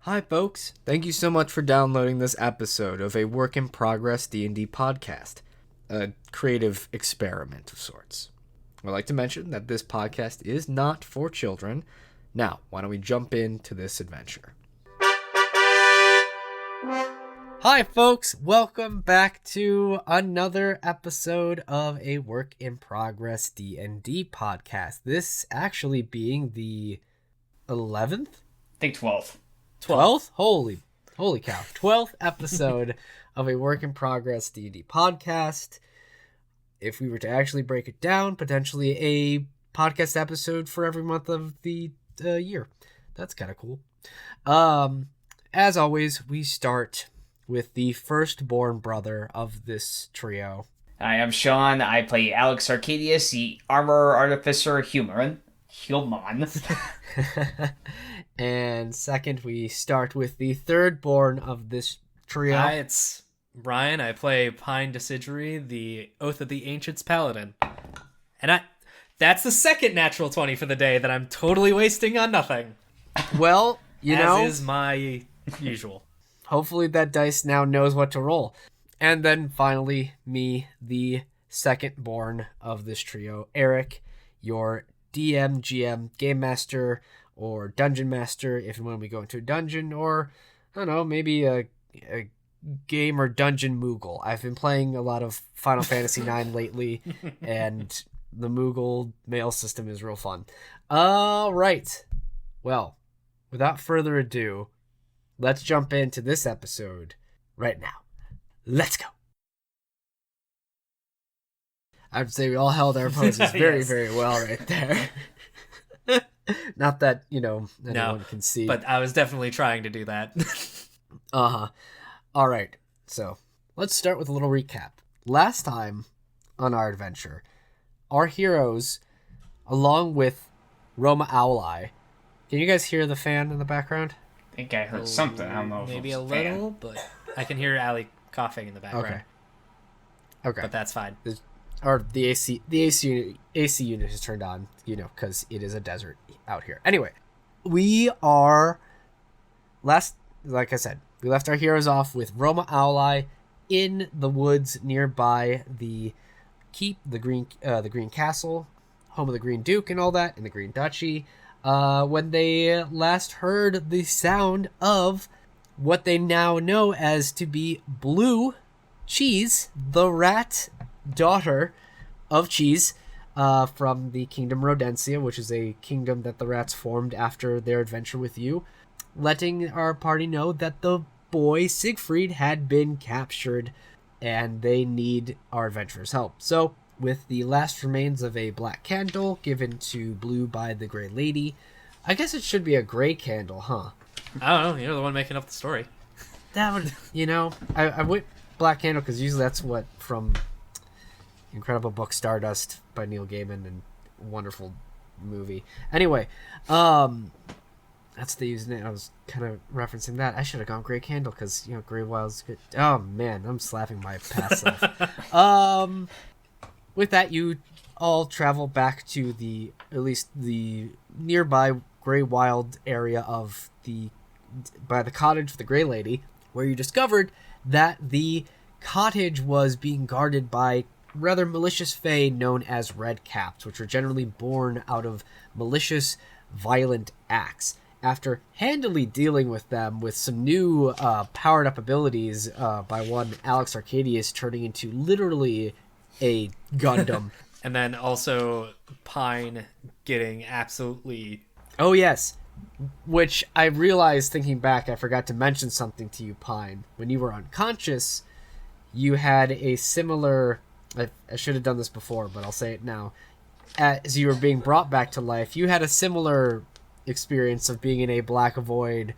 Hi folks, thank you so much for downloading this episode of a work in progress D&D podcast, a creative experiment of sorts. I'd like to mention that this podcast is not for children. Now, why don't we jump into this adventure? Hi folks, welcome back to another episode of a work in progress D&D podcast. This actually being the 11th? I think 12th. 12th? Holy cow. 12th episode of a work in progress D&D podcast. If we were to actually break it down, potentially a podcast episode for every month of the year. That's kind of cool. As always, we start with the firstborn brother of this trio. I am Sean. I play Alex Arcadis, the armor artificer human. And second, we start with the thirdborn of this trio. Hi, it's Ryan. I play Pine Deciduery, the Oath of the Ancients Paladin. And that's the second natural 20 for the day that I'm totally wasting on nothing. Well, As is my usual. Hopefully that dice now knows what to roll. And then finally, me, the secondborn of this trio, Eric, your DM, GM, Game Master, or Dungeon Master, if and when we go into a dungeon, or, I don't know, maybe a game or dungeon Moogle. I've been playing a lot of Final Fantasy IX lately, and the Moogle mail system is real fun. Alright. Well, without further ado, let's jump into this episode right now. Let's go! I would say we all held our poses very, Yes. very well right there. Not that, anyone can see. But I was definitely trying to do that. Uh-huh. All right. So, let's start with a little recap. Last time on our adventure, our heroes, along with Roma Owli. Can you guys hear the fan in the background? I think I heard something. I don't know if Maybe it a was a fan. little, but I can hear Allie coughing in the background. Okay. But that's fine. Or the AC unit is turned on, because it is a desert out here. Anyway, we left our heroes off with Roma Owli in the woods nearby the keep, the green castle, home of the Green Duke and all that, in the Green Duchy, when they last heard the sound of what they now know as to be Blue Cheese, the rat daughter of Cheese, from the Kingdom Rodensia, which is a kingdom that the rats formed after their adventure with you, letting our party know that the boy Siegfried had been captured and they need our adventurers' help. So, with the last remains of a black candle given to Blue by the Grey Lady, I guess it should be a gray candle, huh? I don't know. You're the one making up the story. That would, I went black candle because usually that's what from incredible book Stardust by Neil Gaiman, and wonderful movie. Anyway, that's the username. I was kind of referencing that. I should have gone Grey Candle because Grey Wild's good. Oh man, I'm slapping my past self. With that, you all travel back to at least the nearby Grey Wild area of by the cottage of the Grey Lady, where you discovered that the cottage was being guarded by rather malicious fae known as Red Caps, which are generally born out of malicious, violent acts. After handily dealing with them with some new powered-up abilities by one Alex Arcadis turning into literally a Gundam. And then also Pine getting absolutely... Oh, yes. Which I realized, thinking back, I forgot to mention something to you, Pine. When you were unconscious, you had a similar... I should have done this before, but I'll say it now. As you were being brought back to life, you had a similar experience of being in a black void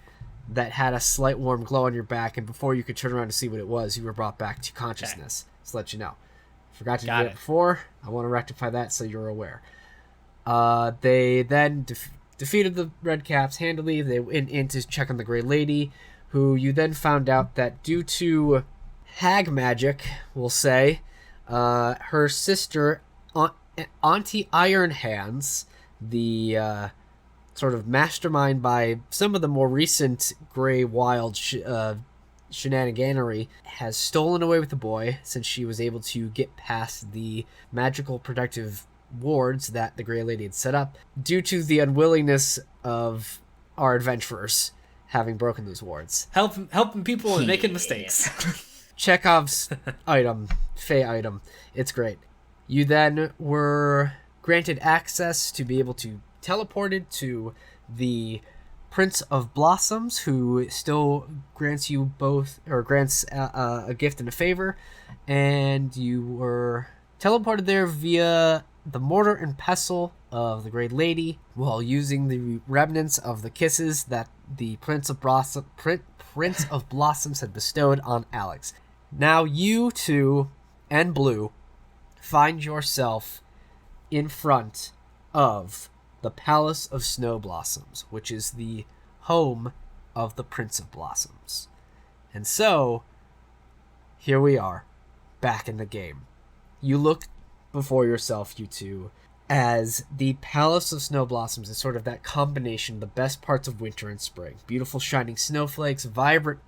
that had a slight warm glow on your back, and before you could turn around to see what it was, you were brought back to consciousness. Okay. Just to let you know. Forgot to do it before. I want to rectify that so you're aware. They then defeated the Red Caps handily. They went in to check on the Grey Lady, who you then found out that due to hag magic, we'll say, her sister, Aunty Iron Hands, the sort of mastermind by some of the more recent Grey Wild shenaniganery, has stolen away with the boy since she was able to get past the magical protective wards that the Grey Lady had set up due to the unwillingness of our adventurers having broken those wards. Helping people and making mistakes. Chekhov's item, Fey item. It's great. You then were granted access to be able to teleported to the Prince of Blossoms, who still grants you both, or grants a gift and a favor, and you were teleported there via the mortar and pestle of the Great Lady, while using the remnants of the kisses that the Prince of Blossoms had bestowed on Alex. Now you two and Blue find yourself in front of the Palace of Snow Blossoms, which is the home of the Prince of Blossoms. And so, here we are, back in the game. You look before yourself, you two, as the Palace of Snow Blossoms is sort of that combination of the best parts of winter and spring. Beautiful shining snowflakes, vibrant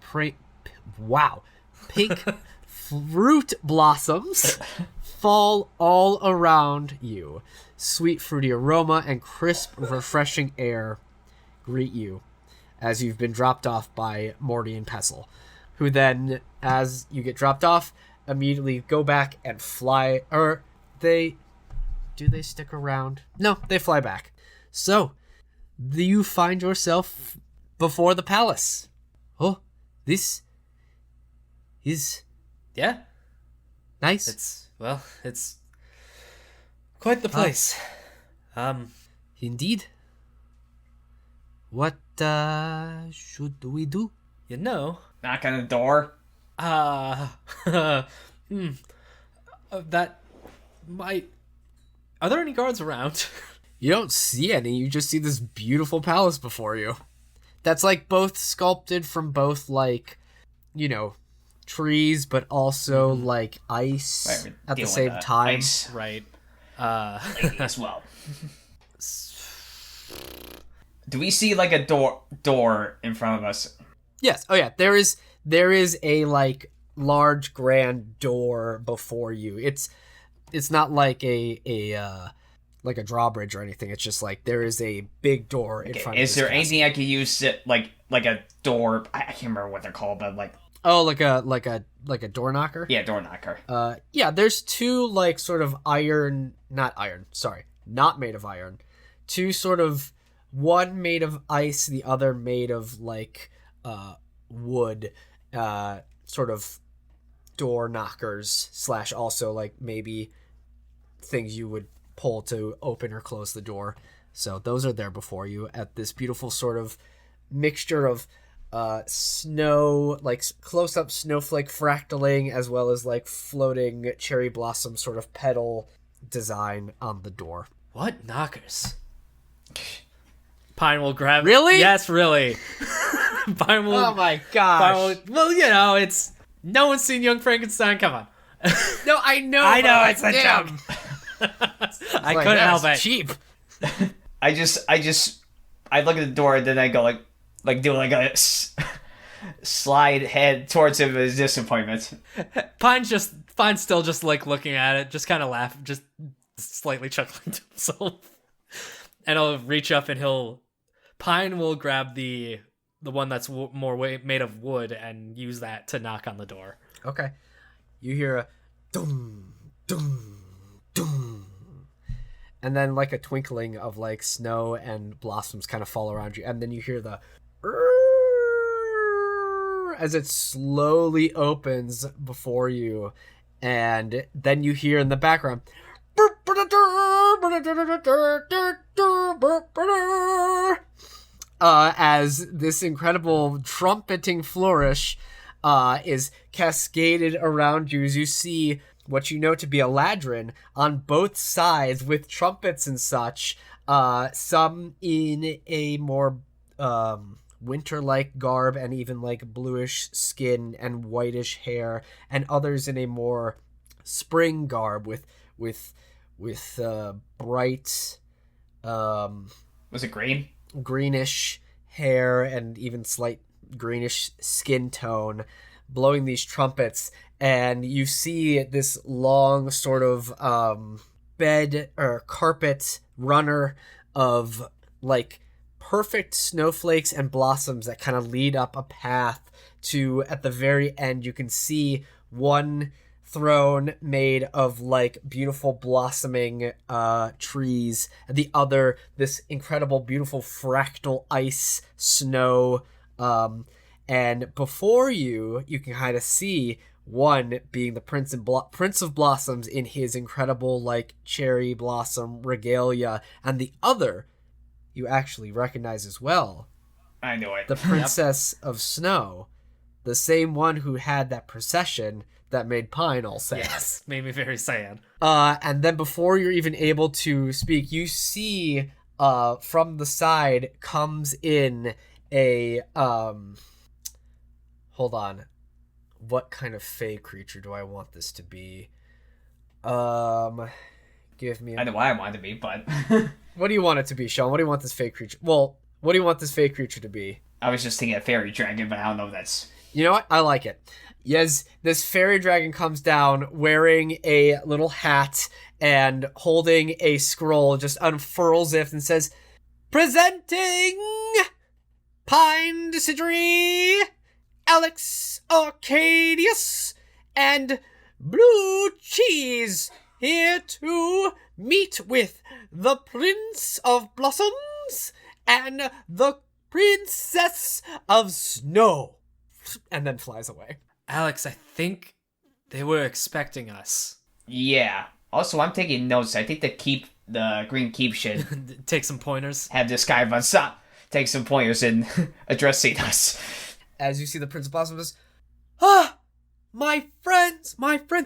pink fruit blossoms fall all around you. Sweet fruity aroma and crisp, refreshing air greet you as you've been dropped off by Morty and Pestle, who then, as you get dropped off, immediately go back and fly. Or do they stick around? No, they fly back. So, you find yourself before the palace. Oh, this is... Yeah. Nice. It's quite the place. Indeed. What should we do? You know, Knock on the door. that might... Are there any guards around? You don't see any. You just see this beautiful palace before you. That's like both sculpted from both, like, you know, trees, but also like ice Right, at the deal with same that. time. Ice. Right. As well. Do we see like a door in front of us? Yes. Oh yeah. There is a like large grand door before you. It's not like a drawbridge or anything. It's just like there is a big door in front of you. Is there anything I could use like a door? I can't remember what they're called, but like like a door knocker? yeah, door knocker. Yeah, there's two like sort of not made of iron. Two sort of, one made of ice, the other made of like wood, sort of door knockers / also like maybe things you would pull to open or close the door. So those are there before you at this beautiful sort of mixture of snow, like close-up snowflake fractaling, as well as like floating cherry blossom sort of petal design on the door. What knockers? Pine will grab... Really? Yes, really. Pine will... Oh my gosh. Well, you know, it's... No one's seen Young Frankenstein, come on. No, I know. I know, but it's a damn. joke. I Like, couldn't that's help it. cheap. I look at the door, then I go like do like a slide head towards him as disappointment. Pine's still just like looking at it, just kind of laughing, just slightly chuckling to himself. And he'll reach up and Pine will grab the one that's made of wood and use that to knock on the door. Okay. You hear a dum, dum, dum. And then like a twinkling of like snow and blossoms kind of fall around you. And then you hear the as it slowly opens before you. And then you hear in the background as this incredible trumpeting flourish is cascaded around you as you see what you know to be a ladrin on both sides with trumpets and such, some in a more winter-like garb and even like bluish skin and whitish hair, and others in a more spring garb with bright Was it green? greenish hair and even slight greenish skin tone, blowing these trumpets, and you see this long sort of bed or carpet runner of like perfect snowflakes and blossoms that kind of lead up a path to, at the very end, you can see one throne made of like beautiful blossoming trees, and the other this incredible beautiful fractal ice snow, and before you can kind of see one being the Prince of Blossoms in his incredible like cherry blossom regalia, and the other you actually recognize as well. I knew it. The Princess of Snow, the same one who had that procession that made Pine all sad. Yes, made me very sad. And then before you're even able to speak, you see from the side comes in a hold on. What kind of fey creature do I want this to be? Give me I know what I want it to be, but What do you want it to be, Sean? What do you want this fey creature? Well, what do you want this fey creature to be? I was just thinking a fairy dragon, but I don't know if that's... You know what? I like it. Yes, this fairy dragon comes down wearing a little hat and holding a scroll, just unfurls it and says, "Presenting Pine Deciduery, Alex Arcadis, and Blue Cheese here to meet with the Prince of Blossoms and the Princess of Snow." And then flies away. Alex, I think they were expecting us. Yeah. Also, I'm taking notes. I think the Green Keep should Take some pointers. have this guy run stop, take some pointers in addressing us. As you see the Prince of Blossoms, "Ah, my friends,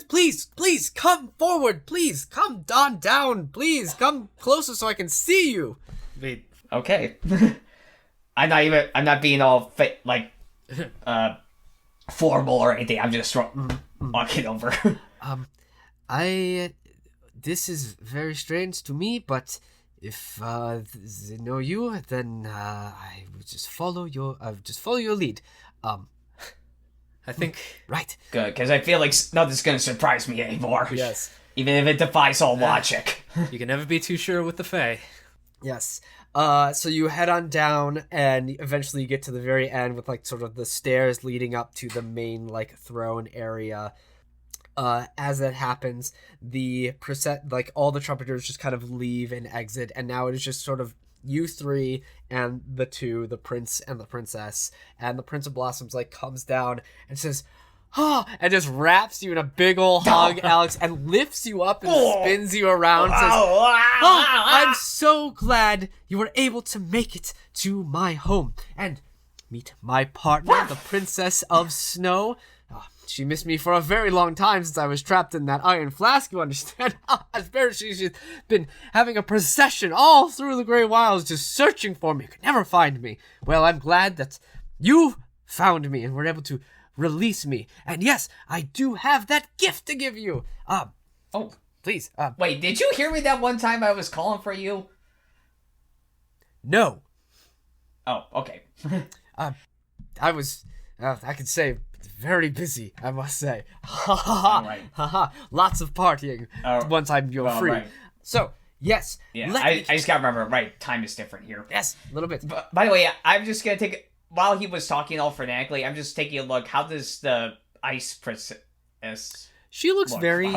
please come forward, please come on down, please come closer so I can see you." Wait, Okay. I'm not being all formal or anything. I'm just walking over. This is very strange to me, but if they know you, then I will just follow your lead. I think... Right. Good, because I feel like nothing's going to surprise me anymore. Yes. Even if it defies all logic. You can never be too sure with the Fae. Yes. So you head on down, and eventually you get to the very end with like sort of the stairs leading up to the main like throne area. As that happens, all the trumpeters just kind of leave and exit, and now it is just sort of you three and the prince and the princess, and the Prince of Blossoms like comes down and says, "Ah," and just wraps you in a big ol' hug, Alex, and lifts you up and spins you around and says, "Oh, I'm so glad you were able to make it to my home and meet my partner, the Princess of Snow. She missed me for a very long time since I was trapped in that iron flask, you understand? She's been having a procession all through the Grey Wilds just searching for me. Could never find me. Well, I'm glad that you found me and were able to release me. And yes, I do have that gift to give you. Oh, Please. wait, did you hear me that one time I was calling for you? No. Oh, okay. I was, I could say, very busy, I must say. All right. Lots of partying one time you're free. Right. So, yes. Yeah, I just gotta remember, right, time is different here. Yes, a little bit. But, by the way, I'm just gonna take, while he was talking all fanatically, I'm just taking a look. How does the Ice Princess... She looks look? very,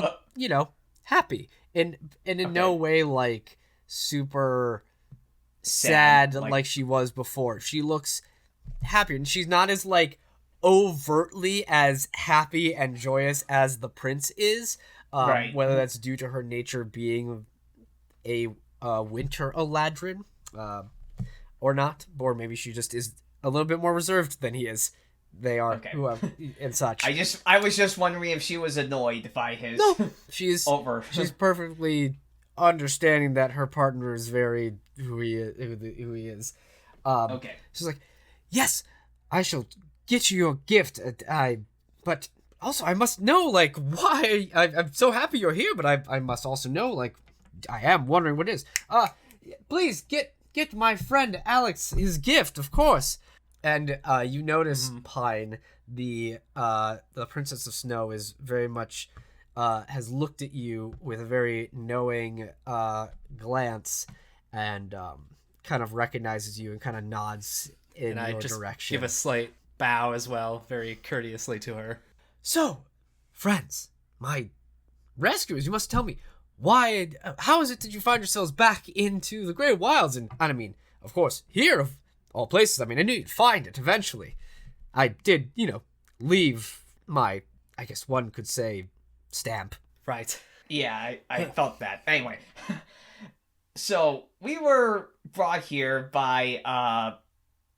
happy. And in no way, like, super sad like she was before. She looks happier. And she's not as, like, overtly as happy and joyous as the prince is. Right. Whether that's due to her nature being a winter Eladrin or not. Or maybe she just is a little bit more reserved than he is. They are, and such. I was just wondering if she was annoyed by his... No, she's over. She's perfectly understanding that her partner is very who he is. Okay. She's like, "Yes, I shall get you your gift. But also I must know like why. I'm so happy you're here, but I must also know like I am wondering what it is. Please get my friend Alex his gift, of course. And you notice, Pine, the Princess of Snow is very much has looked at you with a very knowing glance, and kind of recognizes you and kind of nods in And your I just direction. give a slight bow as well, very courteously to her. So, friends, my rescuers, you must tell me, how is it that you find yourselves back into the Great Wilds? And I mean, of course, here of all places, I mean, I knew you'd find it eventually. I did, leave my, I guess one could say, stamp. Right. Yeah, I felt that. Anyway, so we were brought here by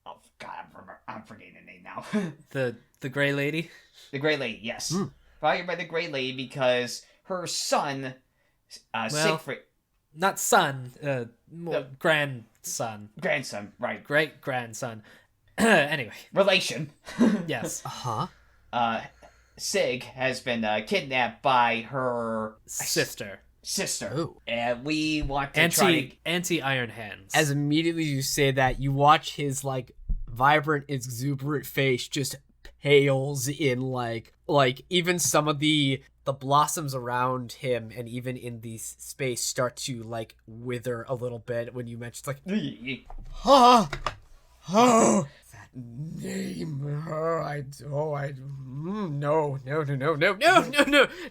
oh god, I'm forgetting the name now. The Gray Lady. The Great Lady, yes. Brought here by the Great Lady because her son, Siegfried, Not son, grandson. grandson, right? Great grandson. Anyway, Relation. yes. Sig has been kidnapped by her Sister. sister, Oh. and we want to try to. Anti Iron Hands. As immediately you say that, you watch his vibrant, exuberant face just pales in like even some of the blossoms around him and even in the space start to wither a little bit when you mention that name.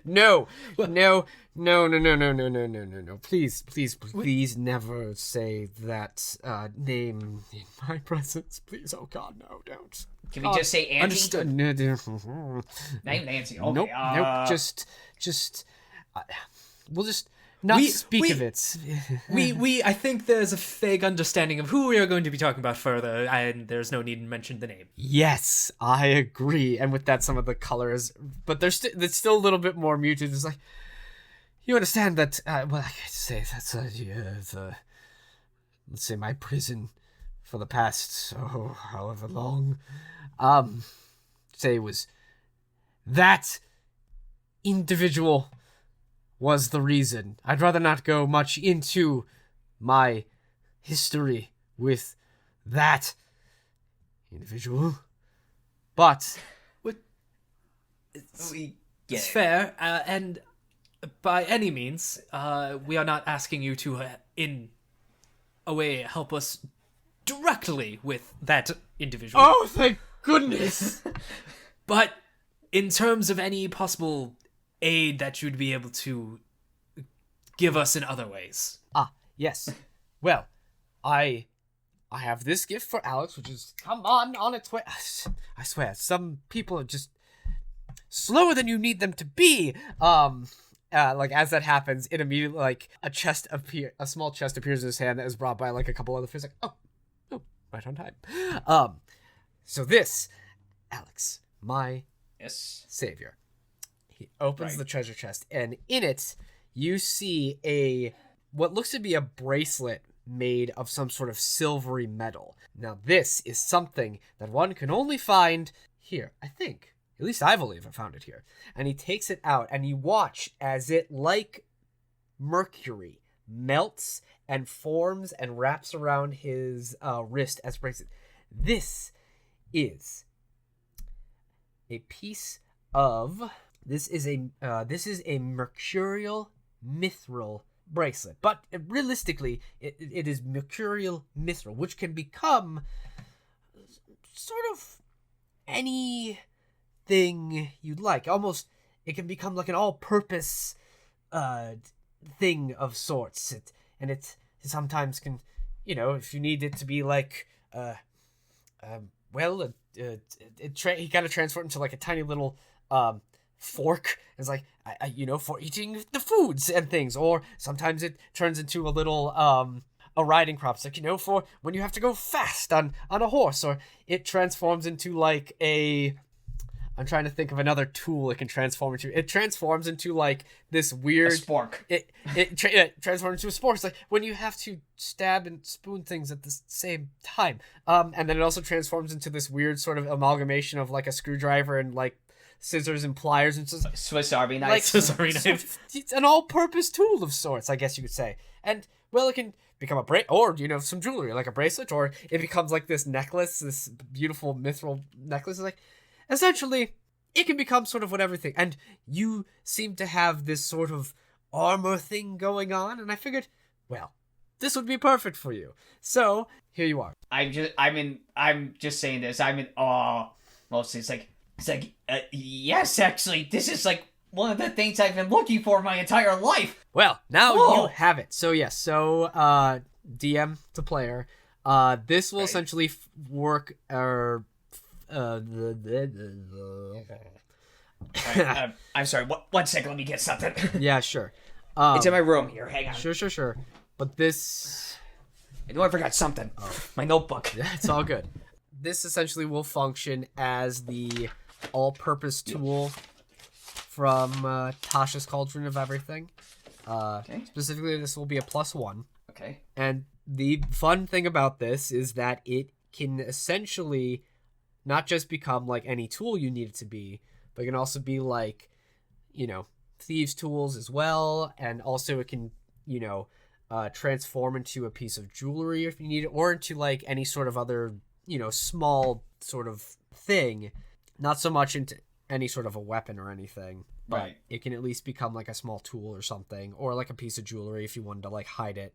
No. Please never say that name in my presence. Please, oh God, no, don't. Can we just say Aunty? Understood. Name Nancy. Okay. Nope. Just we'll just not speak of it. I think there's a vague understanding of who we are going to be talking about further, and there's no need to mention the name. Yes, I agree. And with that, some of the colors, but it's still a little bit more muted. It's like, you understand that, well, I can't say that's let's say my prison for the past, however long, say it was that individual was the reason. I'd rather not go much into my history with that individual, but It's We get it. fair, and by any means, we are not asking you to, in a way, help us directly with that individual. oh, thank goodness. But in terms of any possible aid that you'd be able to give us in other ways. Yes. Well, I have this gift for Alex, which is come on its way. I swear, some people are just slower than you need them to be. As that happens, it immediately a small chest appears in his hand that is brought by a couple other fish. Oh, right on time. So this, Alex, my Yes. savior. He opens Right. the treasure chest, and in it, you see what looks to be a bracelet made of some sort of silvery metal. Now, this is something that one can only find here, I think. At least I believe I found it here. And he takes it out, and you watch as it, like mercury, melts and forms and wraps around his wrist as bracelet. This is a piece of... This is a mercurial mithril bracelet, but realistically, it is mercurial mithril, which can become sort of anything you'd like. Almost, it can become like an all-purpose thing of sorts. It sometimes can, if you need it to be like, he kind of transformed into like a tiny little fork. It's like, for eating the foods and things. Or sometimes it turns into a little a riding crop. It's like, for when you have to go fast on a horse. Or it transforms into like I'm trying to think of another tool it can transform into. It transforms into like this weird... A spork. It transforms into a spork. It's like when you have to stab and spoon things at the same time. And then it also transforms into this weird sort of amalgamation of like a screwdriver and like scissors and pliers and just Swiss Army knife. like Swiss Army knife. it's an all-purpose tool of sorts, I guess you could say. And Well, it can become a or some jewelry like a bracelet, or it becomes like this necklace, this beautiful mithril necklace. Like, essentially, it can become sort of whatever thing. And you seem to have this sort of armor thing going on, and I figured, well, this would be perfect for you. So here you are. I'm just saying this. I'm in awe. Mostly, it's like yes, actually, this is like one of the things I've been looking for my entire life. Well, now Whoa. you have it. So yes, DM to player, this will essentially work. I'm sorry. One second. Let me get something. Yeah, sure. It's in my room here. Hang on. Sure. But this, I know I forgot something. My notebook. it's all good. This essentially will function as the all-purpose tool from Tasha's Cauldron of Everything. Specifically, this will be a +1. Okay. And the fun thing about this is that it can essentially not just become like any tool you need it to be, but it can also be like, thieves' tools as well. And also it can, transform into a piece of jewelry if you need it, or into like any sort of other, small sort of thing. Not so much into any sort of a weapon or anything, but Right. it can at least become like a small tool or something, or like a piece of jewelry if you wanted to like hide it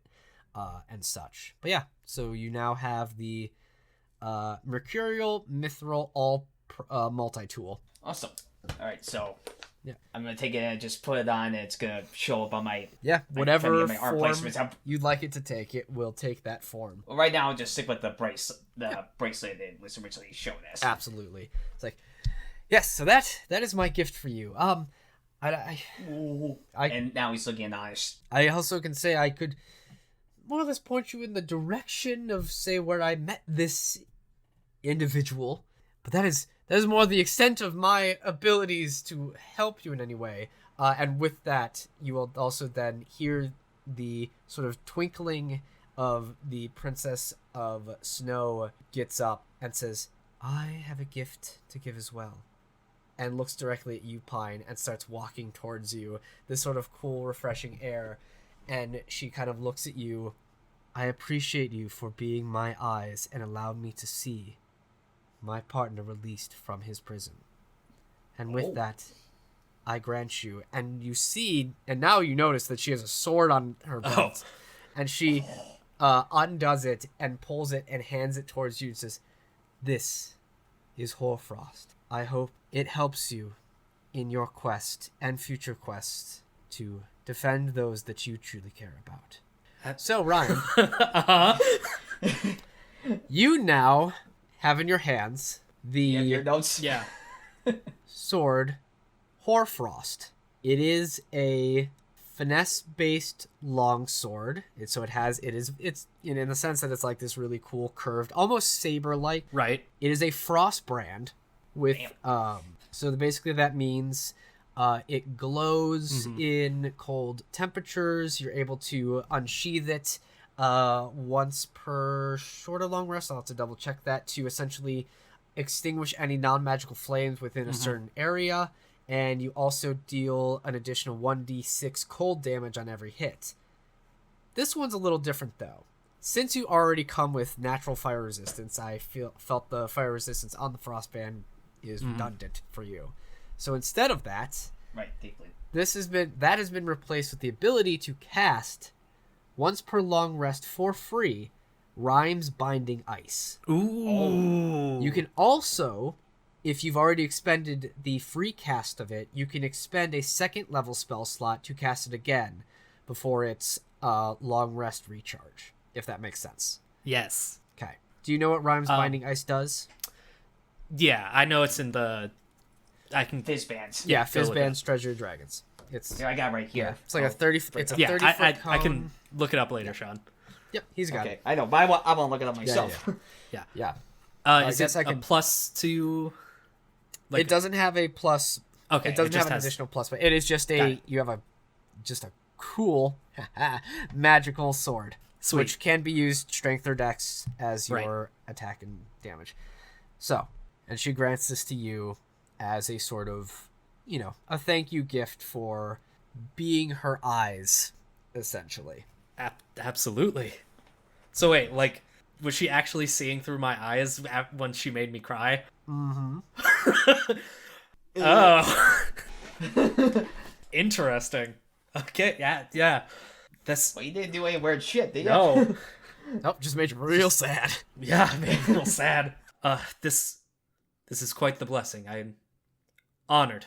and such. But yeah, so you now have the Mercurial Mithril all multi-tool. Awesome. All right, so Yeah. I'm gonna take it and just put it on. And it's gonna show up on my Whatever my art form placements. you'd like it to take, it will take that form. Well, right now I'll just stick with the bracelet it was originally shown as. Absolutely. It's like, yes, so that is my gift for you. And now he's looking honest. I also can say I could more or less point you in the direction of, say, where I met this individual, but that is more the extent of my abilities to help you in any way. And with that, you will also then hear the sort of twinkling of the Princess of Snow gets up and says, I have a gift to give as well. And looks directly at you, Pine, and starts walking towards you, this sort of cool, refreshing air. And she kind of looks at you. I appreciate you for being my eyes and allowed me to see my partner released from his prison. And with that, I grant you. And you see, and now you notice that she has a sword on her belt. And she undoes it and pulls it and hands it towards you and says, this is Hoarfrost. I hope it helps you in your quest and future quests to defend those that you truly care about. So, Ryan, you now have in your hands the Your notes. Yeah. sword Hoarfrost. It is a finesse-based longsword. It's in the sense that it's like this really cool curved, almost saber-like. Right. It is a frost brand with so basically that means it glows in cold temperatures. You're able to unsheath it once per short or long rest. I'll have to double check that to essentially extinguish any non-magical flames within a certain area. And you also deal an additional 1d6 cold damage on every hit. This one's a little different though. Since you already come with natural fire resistance, I felt the fire resistance on the frostband is redundant for you. So instead of that, Right, deeply. that has been replaced with the ability to cast once per long rest for free Rhymes Binding Ice. Ooh. You can also, if you've already expended the free cast of it, you can expend a second level spell slot to cast it again before its long rest recharge, if that makes sense. Yes. Okay. Do you know what Rhymes Binding Ice does? Yeah, I know it's in the... I can... Fizz bands. Yeah, go with Fizzbands Treasure Dragons. It's Here, I got it right here. yeah, it's like a 30. It's a Yeah, 30 foot cone. I can look it up later, Sean. Yep, he's got Okay, it. I know, but I want to look it up myself. Yeah. Is guess it I can- a plus to... It doesn't have a plus. Okay, It doesn't just have an has- additional plus, but it is just Got it. you have a cool magical sword, Sweet. which can be used strength or dex as Right. your attack and damage. So, and she grants this to you as a sort of, a thank you gift for being her eyes, essentially. Absolutely. So wait, like, was she actually seeing through my eyes when she made me cry? Mm-hmm. Oh. Interesting. Okay, yeah. That's... Well, you didn't do any weird shit, did you? No. Nope, just made you real sad. Yeah, it made me real sad. This is quite the blessing. I'm honored.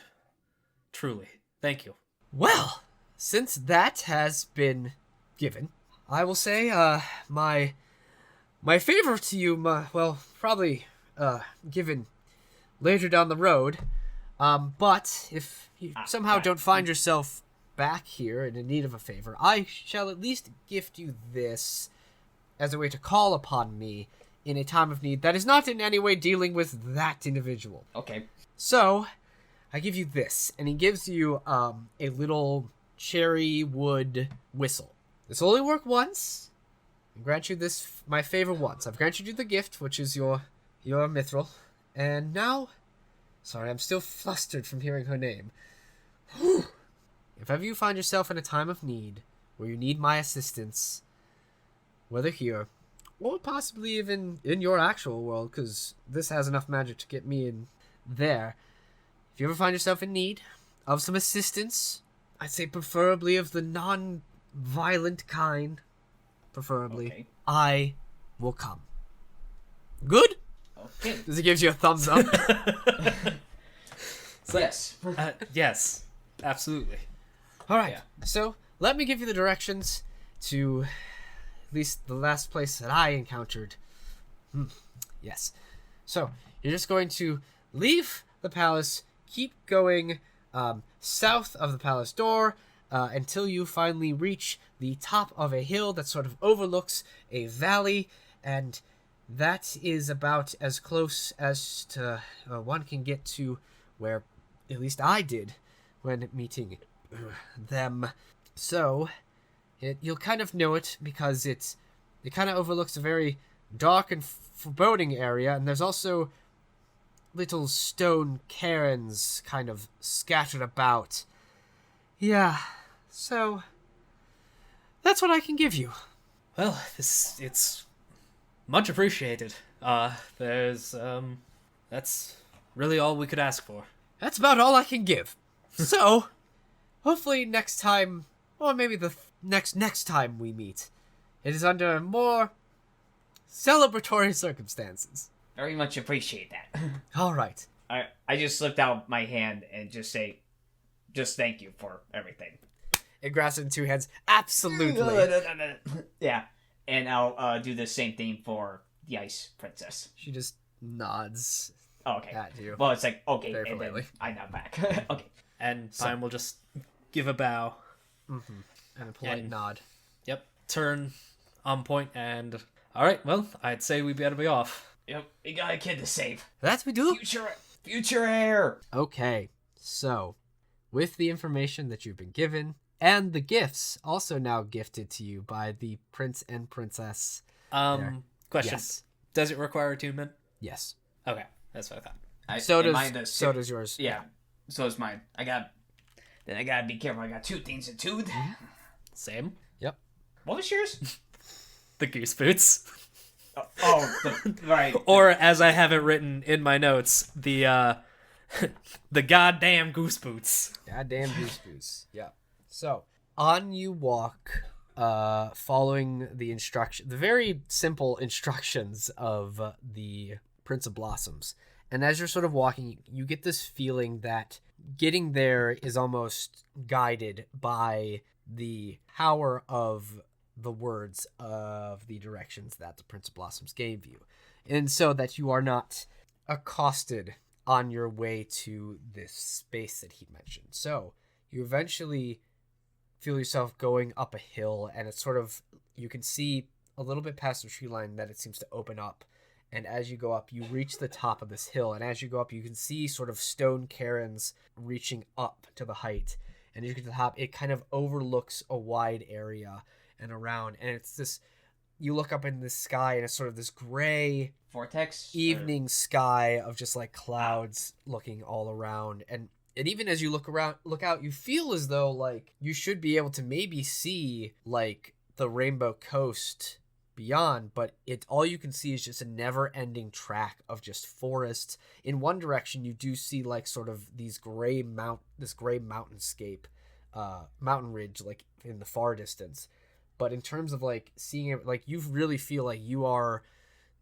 Truly. Thank you. Well, since that has been given, I will say, my favor to you, probably, given later down the road, but if you somehow don't find yourself back here and in need of a favor, I shall at least gift you this as a way to call upon me in a time of need that is not in any way dealing with that individual. Okay. So, I give you this, and he gives you a little cherry wood whistle. This will only work once. I grant you this, my favor, once. I've granted you the gift, which is your mithril, and now, sorry, I'm still flustered from hearing her name. If ever you find yourself in a time of need, where you need my assistance, whether here, or possibly even in your actual world, because this has enough magic to get me in there. If you ever find yourself in need of some assistance, I'd say preferably of the non-violent kind, preferably, Okay. I will come. Good? Okay. Does he give you a thumbs up? Yes. Yes, absolutely. All right. Yeah. So let me give you the directions to at least the last place that I encountered. Yes. So you're just going to leave the palace, keep going south of the palace door until you finally reach the top of a hill that sort of overlooks a valley, and that is about as close as to one can get to where at least I did when meeting them. So you'll kind of know it because it kind of overlooks a very dark and foreboding area, and there's also little stone cairns kind of scattered about. Yeah, so that's what I can give you. Well, it's much appreciated. That's really all we could ask for. That's about all I can give. So, hopefully next time, or maybe the next time we meet, it is under more celebratory circumstances. Very much appreciate that. All right. I just slipped out my hand and just say, just thank you for everything. It grasps it in two hands. Absolutely. Yeah. And I'll do the same thing for the Ice Princess. She just nods Oh, okay. at you. Well, it's like, okay, Very and then politely. I nod back. Okay. And Pine will just give a bow. And a polite And- nod. Yep. Turn on point and... Alright, well, I'd say we better be off. Yep, we got a kid to save. That's we do. Future heir. Okay, so with the information that you've been given and the gifts also now gifted to you by the prince and princess. There. Question. Yes. Does it require attunement? Yes. Okay, that's what I thought. So am I the so does yours. Yeah. So is mine. I gotta be careful. I got two things attuned. Same. Yep. What was yours? The goose boots. Right. Or, as I have it written in my notes, the goddamn goose boots. Goddamn goose goose. Yeah. So on you walk, following the very simple instructions of the Prince of Blossoms. And as you're sort of walking, you get this feeling that getting there is almost guided by the power of the words of the directions that the Prince of Blossoms gave you. And so that you are not accosted on your way to this space that he mentioned. So you eventually feel yourself going up a hill, and it's sort of, you can see a little bit past the tree line that it seems to open up. And as you go up, you reach the top of this hill, and as you go up, you can see sort of stone cairns reaching up to the height. And as you get to the top, it kind of overlooks a wide area and around, and it's this, you look up in the sky, and it's sort of this gray Vortex? evening sky of just like clouds looking all around. And even as you look out, you feel as though like you should be able to maybe see like the Rainbow Coast beyond, but all you can see is just a never-ending track of just forests. In one direction, you do see like sort of this gray mountainscape, mountain ridge, like in the far distance. But in terms of like seeing it, like you really feel like you are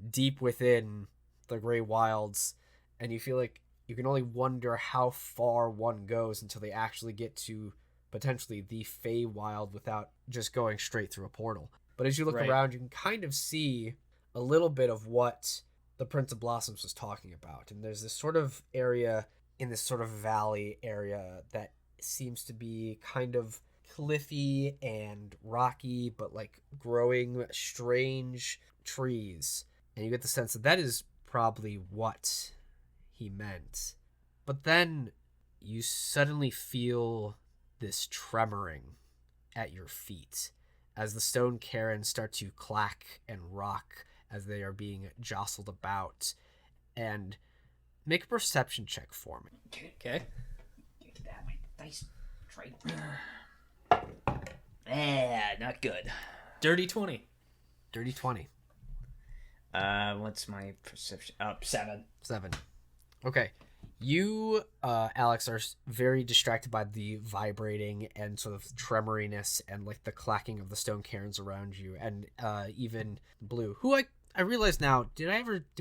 deep within the Gray Wilds, and you feel like you can only wonder how far one goes until they actually get to potentially the Feywild without just going straight through a portal. But as you look around, you can kind of see a little bit of what the Prince of Blossoms was talking about. And there's this sort of area in this sort of valley area that seems to be kind of cliffy and rocky, but like growing strange trees. And you get the sense that is probably what he meant. But then you suddenly feel this tremoring at your feet as the stone cairns start to clack and rock as they are being jostled about. And make a perception check for me. Okay. Get that, my dice tray. Not good. Dirty 20. Dirty 20. What's my perception? 7. 7. Okay. You, Alex, are very distracted by the vibrating and sort of tremoriness and like the clacking of the stone cairns around you, and even Blue, who I realize now, did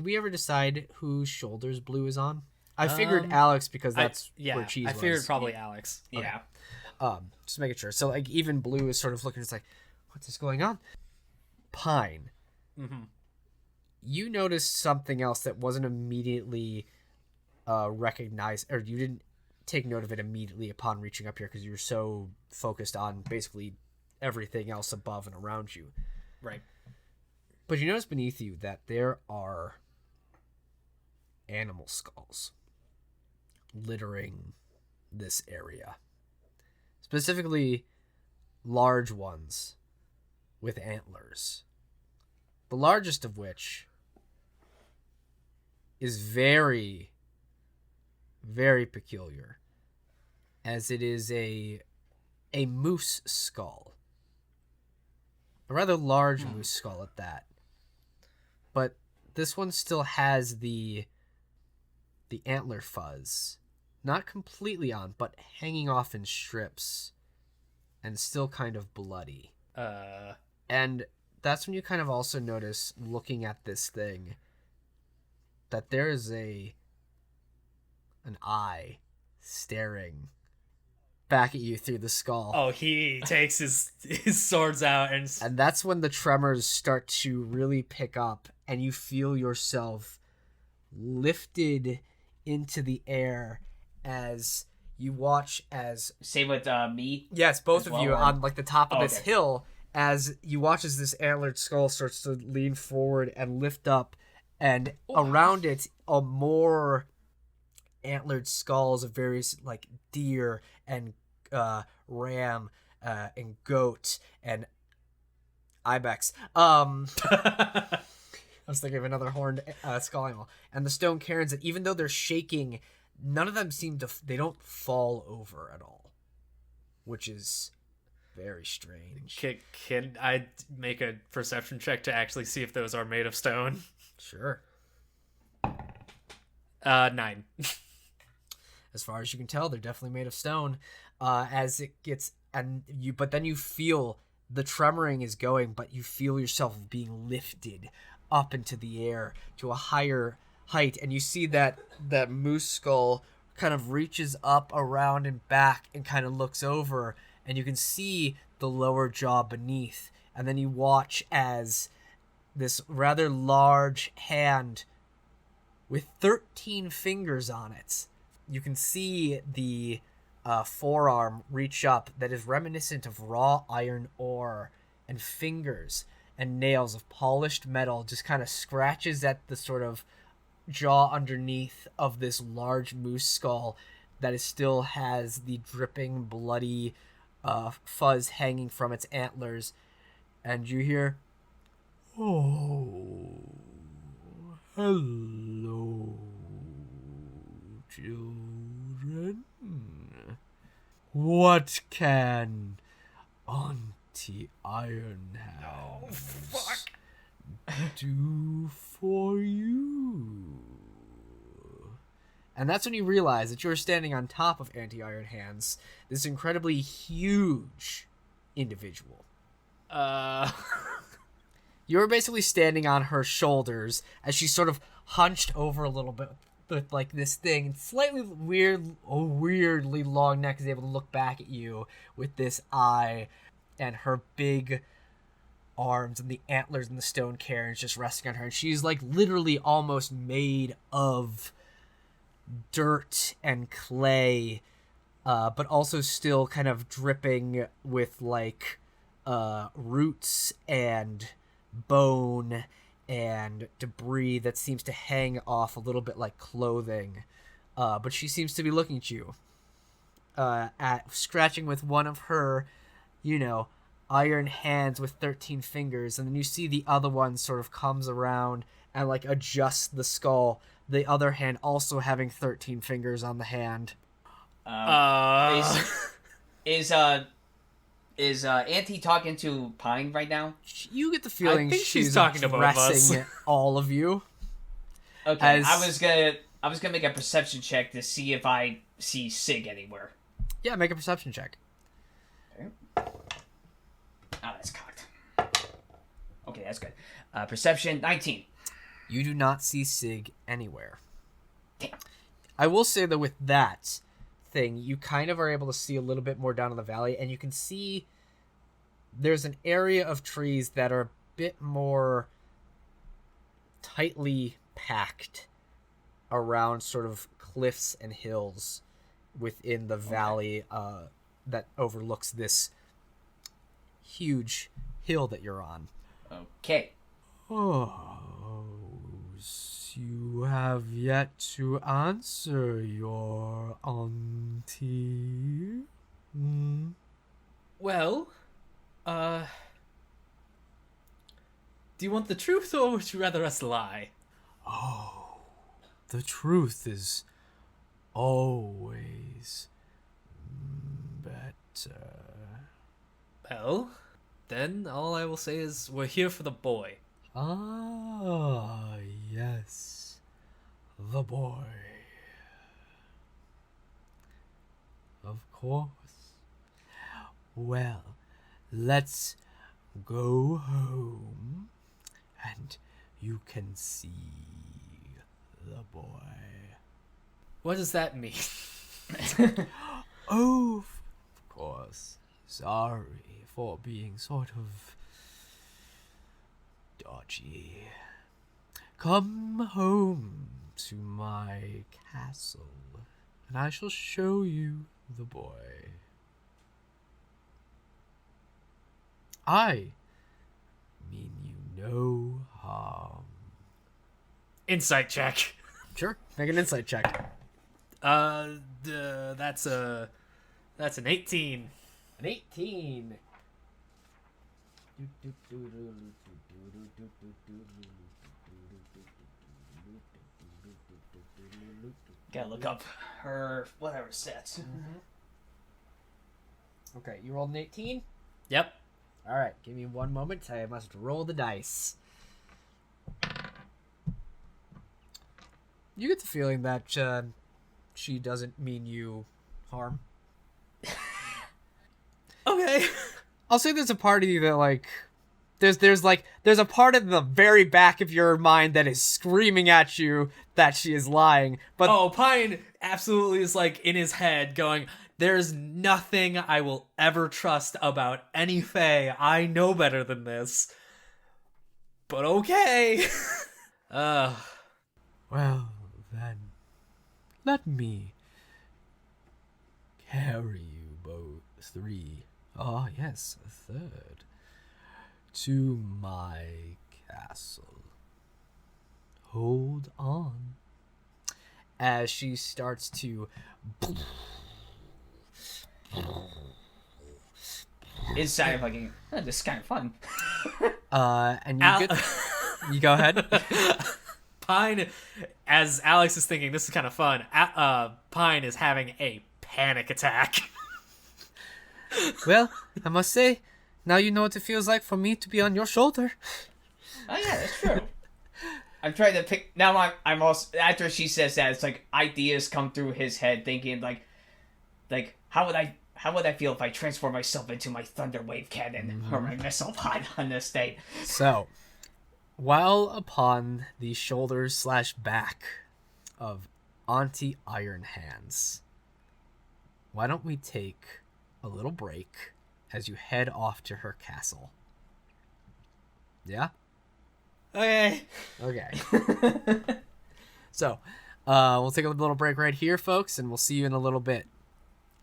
we ever decide whose shoulders Blue is on? I figured Alex because that's where Cheese was. I figured probably Alex. Okay. Yeah. Just making sure. So like even Blue is sort of looking, it's like, what's this going on? Pine. Mm-hmm. You noticed something else that wasn't immediately recognized, or you didn't take note of it immediately upon reaching up here because you were so focused on basically everything else above and around you. Right. But you notice beneath you that there are animal skulls littering this area. Specifically, large ones with antlers. The largest of which is very, very peculiar, as it is a moose skull. A rather large moose skull at that. But this one still has the antler fuzz. Not completely on, but hanging off in strips. And still kind of bloody. And that's when you kind of also notice, looking at this thing, that there is an eye staring back at you through the skull. Oh, he takes his swords out and that's when the tremors start to really pick up, and you feel yourself lifted into the air as you watch as... Same with me? Yes, both of well, you or... on like the top of this okay. hill, as you watch as this antlered skull starts to lean forward and lift up, and around it are more antlered skulls of various like deer and ram and goat and ibex. I was thinking of another horned skull animal. And the stone cairns, that even though they're shaking, none of them they don't fall over at all, which is very strange. Can I make a perception check to actually see if those are made of stone? Sure. 9. As far as you can tell, they're definitely made of stone. As it gets, but then you feel the tremoring is going, but you feel yourself being lifted up into the air to a higher height, and you see that moose skull kind of reaches up around and back and kind of looks over, and you can see the lower jaw beneath, and then you watch as this rather large hand with 13 fingers on it, you can see the forearm reach up that is reminiscent of raw iron ore, and fingers and nails of polished metal just kind of scratches at the sort of jaw underneath of this large moose skull that still has the dripping bloody fuzz hanging from its antlers. And you hear, "Oh, hello, children. What can Aunty Anti-Iron Hands do for you? And that's when you realize that you're standing on top of Anti-Iron Hands, this incredibly huge individual. You're basically standing on her shoulders as she's sort of hunched over a little bit with like this thing. Slightly weirdly long neck is able to look back at you with this eye, and her big arms and the antlers and the stone cairns just resting on her. And she's like literally almost made of dirt and clay, but also still kind of dripping with like roots and bone and debris that seems to hang off a little bit like clothing. But she seems to be looking at you, at scratching with one of her, iron hands with 13 fingers, and then you see the other one sort of comes around and like adjusts the skull, the other hand also having 13 fingers on the hand. Is Aunty talking to Pine right now? You get the feeling I think she's talking to both of us. addressing all of you. Okay, I was gonna make a perception check to see if I see Sig anywhere. Yeah, make a perception check. Okay. Oh, that's cocked. Okay, that's good. Perception 19. You do not see Sig anywhere. Damn. I will say that with that thing, you kind of are able to see a little bit more down in the valley, and you can see there's an area of trees that are a bit more tightly packed around sort of cliffs and hills within the valley that overlooks this huge hill that you're on. Okay. Oh, you have yet to answer your auntie. Well, do you want the truth, or would you rather us lie? Oh, the truth is always better. Well, then all I will say is we're here for the boy. Ah, yes, the boy. Of course. Well, let's go home, and you can see the boy. What does that mean? Oh, of course. Sorry for being sort of dodgy. Come home to my castle, and I shall show you the boy. I mean you no harm. Insight check. Sure, make an insight check. That's an 18. An 18. Gotta look up her whatever stats. Okay, you rolled an 18? Yep. Alright, give me one moment. I must roll the dice. You get the feeling that she doesn't mean you harm. Okay. I'll say there's a part of you that, like, there's a part of the very back of your mind that is screaming at you that she is lying. But Pine absolutely is like in his head going, there's nothing I will ever trust about any Fae. I know better than this. But okay. Well, then, let me carry you both three. Oh, yes, a third. To my castle. Hold on. As she starts to... Inside fucking, this is kind of fun. And you get... You go ahead. Pine, as Alex is thinking, this is kind of fun, Pine is having a panic attack. Well, I must say, Now you know what it feels like for me to be on your shoulder. Oh yeah, that's true. I'm trying to pick. Now I'm also, after she says that, it's like ideas come through his head, thinking like how would I feel if I transform myself into my thunder wave cannon or my missile pod on this day? So, while upon the shoulders / back of Aunty Iron Hands, why don't we take a little break as you head off to her castle? Yeah? Okay. So, we'll take a little break right here, folks, and we'll see you in a little bit.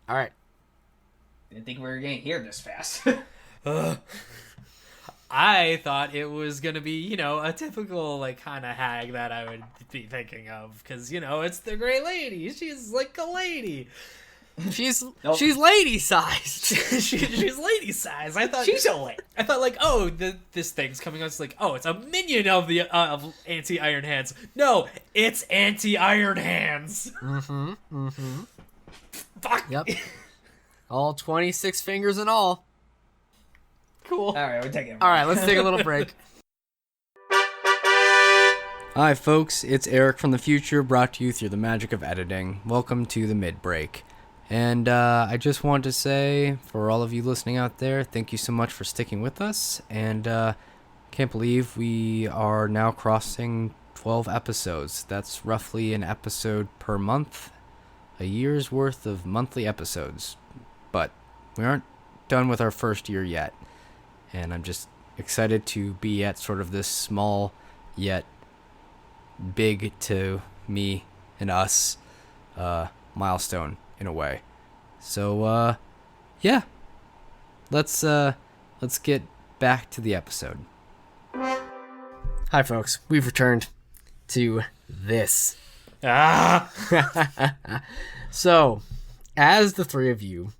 All right. Didn't think we were getting here this fast. I thought it was going to be, a typical, kind of hag that I would be thinking of. Because, it's the Grey Lady. She's like a lady. She's lady-sized. she's lady-sized. I thought she's a lady. I thought, this thing's coming out. It's like, it's a minion of the of Aunty Iron Hands. No, it's Aunty Iron Hands. Fuck. Yep. All 26 fingers and all. Cool. All right, we're taking. All right, let's take a little break. Hi, folks. It's Eric from the future, brought to you through the magic of editing. Welcome to the mid-break. And I just want to say, for all of you listening out there, thank you so much for sticking with us. And can't believe we are now crossing 12 episodes. That's roughly an episode per month. A year's worth of monthly episodes. But we aren't done with our first year yet. And I'm just excited to be at sort of this small yet big to me and us milestone in a way. So yeah, let's get back to the episode. Hi folks, we've returned to this. So as the three of you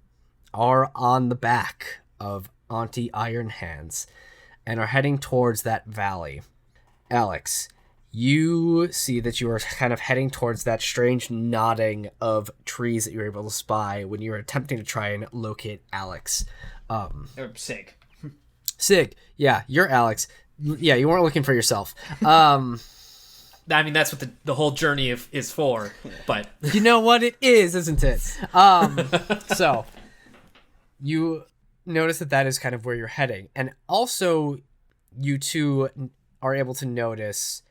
are on the back of Aunty Iron Hands and are heading towards that valley, Alex, you see that you are kind of heading towards that strange nodding of trees that you were able to spy when you were attempting to try and locate Alex. Sig. Sig, yeah, you're Alex. Yeah, you weren't looking for yourself. I mean, that's what the whole journey is for, but... You know what it is, isn't it? So, you notice that is kind of where you're heading. And also, you two are able to notice,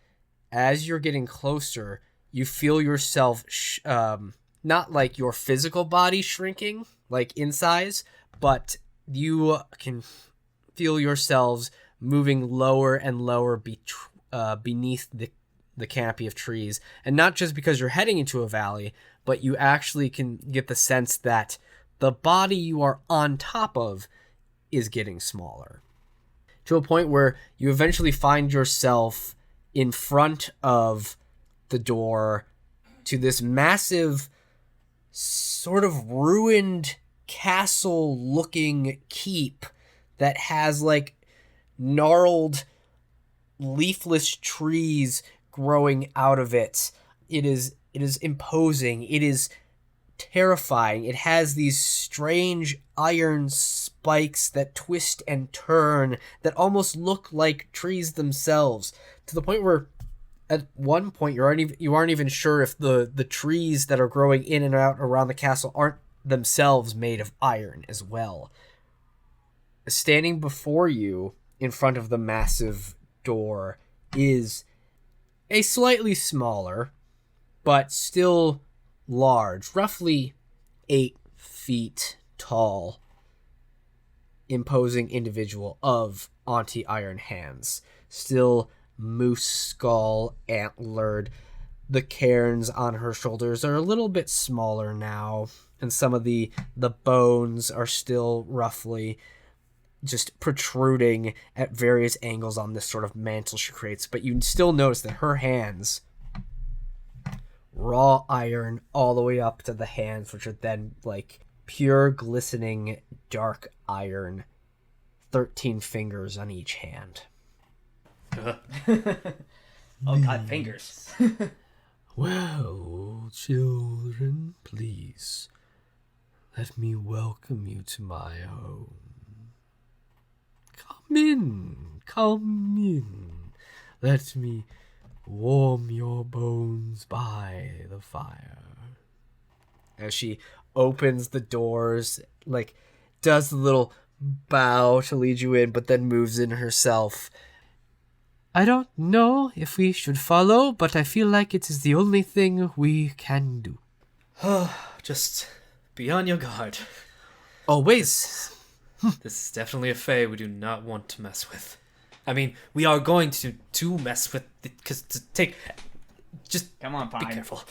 as you're getting closer, you feel yourself, not like your physical body shrinking, like in size, but you can feel yourselves moving lower and lower beneath the canopy of trees. And not just because you're heading into a valley, but you actually can get the sense that the body you are on top of is getting smaller. To a point where you eventually find yourself in front of the door to this massive, sort of ruined castle-looking keep that has, like, gnarled, leafless trees growing out of it. It is imposing. It is terrifying. It has these strange iron spikes that twist and turn that almost look like trees themselves, to the point where at one point you aren't even sure if the trees that are growing in and out around the castle aren't themselves made of iron as well. Standing before you in front of the massive door is a slightly smaller but still large, roughly 8 feet tall, imposing individual of Aunty Iron Hands. Still moose skull, antlered. The cairns on her shoulders are a little bit smaller now, and some of the bones are still roughly just protruding at various angles on this sort of mantle she creates. But you still notice that her hands, raw iron all the way up to the hands, which are then like pure glistening dark iron, 13 fingers on each hand. Oh god, fingers. Well, children, please let me welcome you to my home. Come in. Let me warm your bones by the fire. As she opens the doors, like, does the little bow to lead you in, but then moves in herself. I don't know if we should follow, but I feel like it is the only thing we can do. Just be on your guard. Always. This is definitely a fae we do not want to mess with. I mean, we are going to mess with it, because to take... Just Come on, Pine. be careful.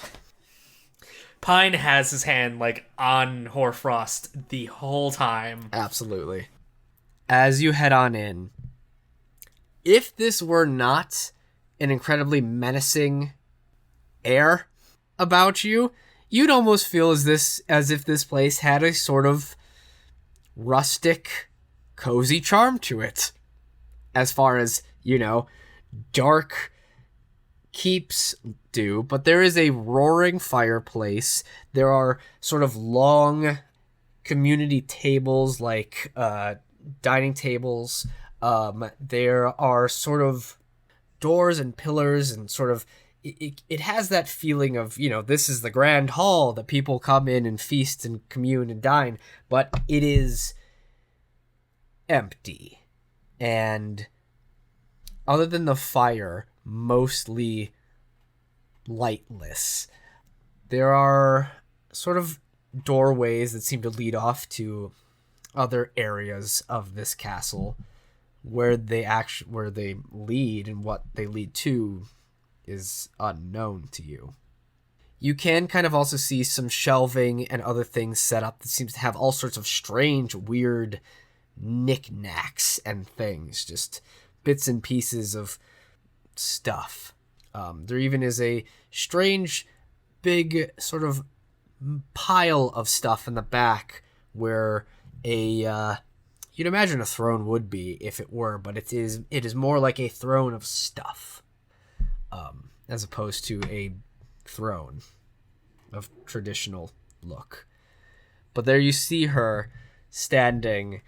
Pine has his hand, like, on Hoarfrost the whole time. Absolutely. As you head on in, if this were not an incredibly menacing air about you, you'd almost feel as if this place had a sort of rustic, cozy charm to it. As far as, dark keeps do, but there is a roaring fireplace. There are sort of long community tables, like dining tables. There are sort of doors and pillars, and sort of it has that feeling of, this is the grand hall that people come in and feast and commune and dine, but it is empty. And other than the fire, mostly lightless. There are sort of doorways that seem to lead off to other areas of this castle. Where they lead and what they lead to is unknown to you. You can kind of also see some shelving and other things set up that seems to have all sorts of strange, weird knickknacks and things, just bits and pieces of stuff. There even is a strange, big sort of pile of stuff in the back where you'd imagine a throne would be if it were, but it is more like a throne of stuff, as opposed to a throne of traditional look. But there you see her standing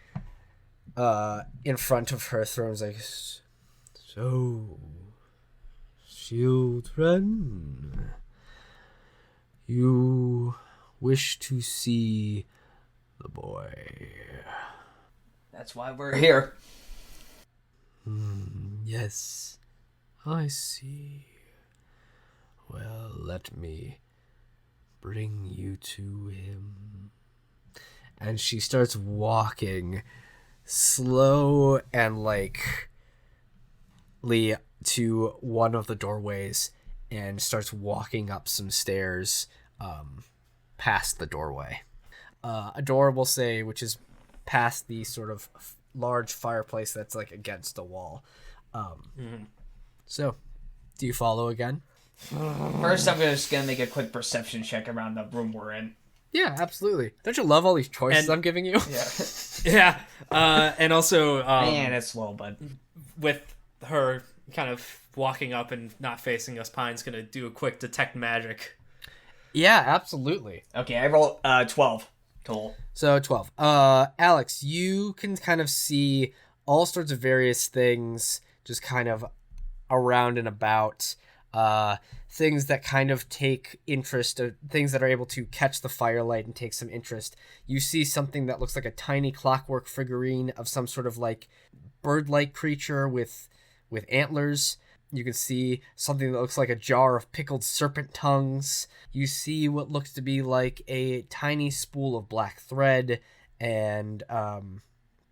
in front of her throne, like, so, children, you wish to see the boy. That's why we're here. Yes, I see. Well, let me bring you to him. And she starts walking slow and to one of the doorways and starts walking up some stairs past the doorway. A door, we'll say, which is past the sort of large fireplace that's like against the wall. So, do you follow again? First, I'm just gonna make a quick perception check around the room we're in. Yeah, absolutely. Don't you love all these choices I'm giving you? Yeah. Yeah. And also, Man, that's slow, bud. with her kind of walking up and not facing us, Pine's gonna do a quick detect magic. Yeah, absolutely. Okay, I rolled 12 total. So 12. Alex, you can kind of see all sorts of various things just kind of around and about. Things that kind of take interest, things that are able to catch the firelight and take some interest. You see something that looks like a tiny clockwork figurine of some sort of like bird-like creature with antlers. You can see something that looks like a jar of pickled serpent tongues. You see what looks to be like a tiny spool of black thread, and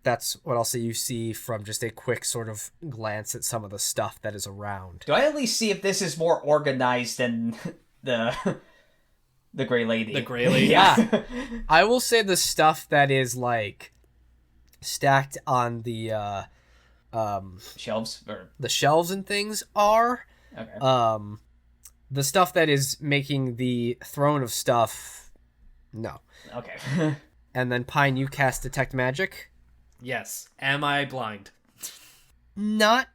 that's what I'll say you see from just a quick sort of glance at some of the stuff that is around. Do I at least see if this is more organized than the Grey Lady? The Grey Lady? Yeah. I will say the stuff that is like stacked on the Shelves? Or... the shelves and things are. Okay. The stuff that is making the throne of stuff, no. Okay. And then Pine, you cast Detect Magic. Yes. Am I blind? Not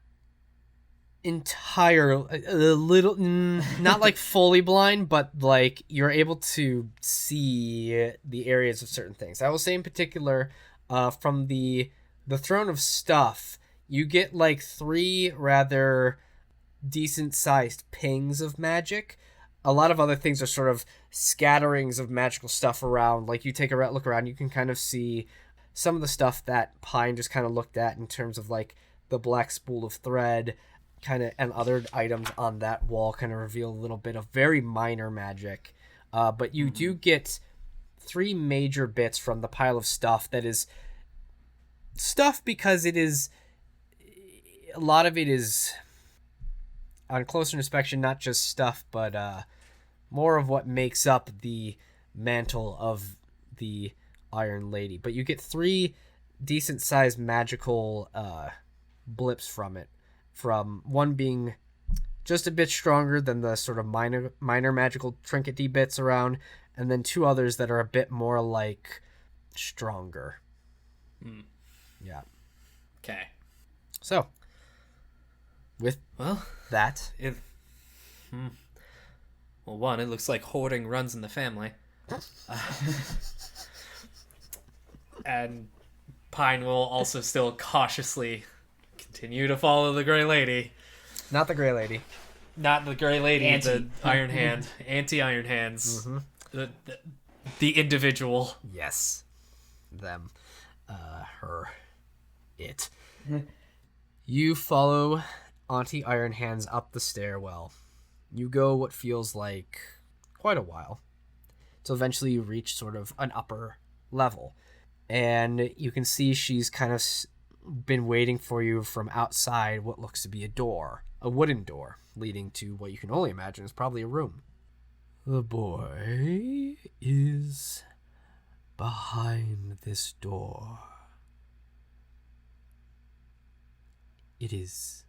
entirely, a little, not like fully blind, but like you're able to see the areas of certain things. I will say in particular, from the throne of stuff, You get like 3 rather decent-sized pings of magic. A lot of other things are sort of scatterings of magical stuff around. Like, you take a look around, you can kind of see some of the stuff that Pine just kind of looked at in terms of, like, the black spool of thread, kind of, and other items on that wall kind of reveal a little bit of very minor magic. But you do get 3 major bits from the pile of stuff that is stuff because it is... A lot of it is... on closer inspection, not just stuff, but more of what makes up the mantle of the Iron Lady. But you get 3 decent-sized magical blips from it. From one being just a bit stronger than the sort of minor magical trinket-y bits around, and then 2 others that are a bit more like stronger. Yeah. Okay. So, with that, well, one, it looks like hoarding runs in the family. And Pine will also still cautiously continue to follow the Grey Lady. not the Grey Lady. Not the Grey Lady, Aunty. the Iron Hand. Anti-Iron Hands. Mm-hmm. The individual. Yes. Them. Her. It. You follow Aunty Iron Hands up the stairwell. You go what feels like quite a while. So eventually you reach sort of an upper level. And you can see she's kind of been waiting for you from outside what looks to be a door. A wooden door leading to what you can only imagine is probably a room. The boy is behind this door. It is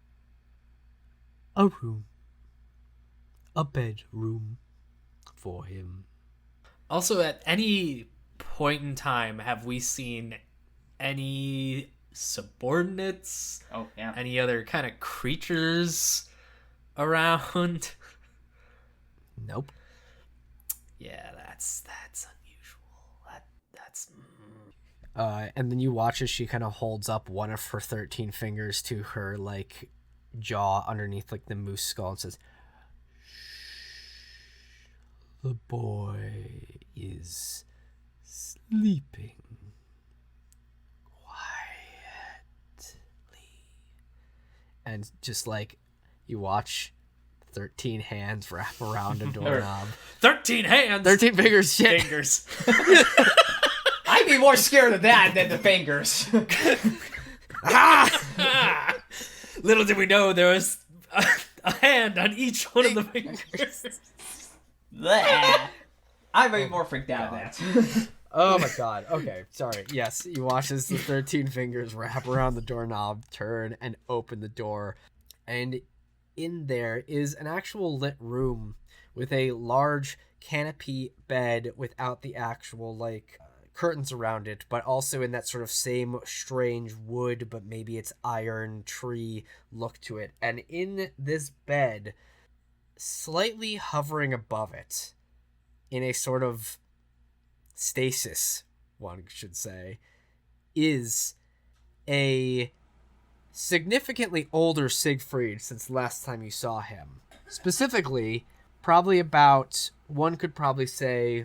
a room. A bedroom for him. Also, at any point in time, have we seen any subordinates? Oh, yeah. Any other kind of creatures around? Nope. Yeah, that's unusual. That's And then you watch as she kind of holds up one of her 13 fingers to her, like, jaw underneath, like, the moose skull and says, "The boy is sleeping quietly." And just, like, you watch 13 hands wrap around a doorknob. 13 hands! 13 fingers, shit. Fingers. I'd be more scared of that than the fingers. Little did we know there was a hand on each one of the fingers. Bleh. I'd be more freaked out of that. Oh my god. Okay, sorry. Yes, you watch as the 13 fingers wrap around the doorknob, turn, and open the door. And in there is an actual lit room with a large canopy bed without the actual, like, curtains around it, but also in that sort of same strange wood, but maybe it's iron tree look to it. And in this bed, slightly hovering above it, in a sort of stasis, one should say, is a significantly older Siegfried since last time you saw him. Specifically, probably about, one could probably say,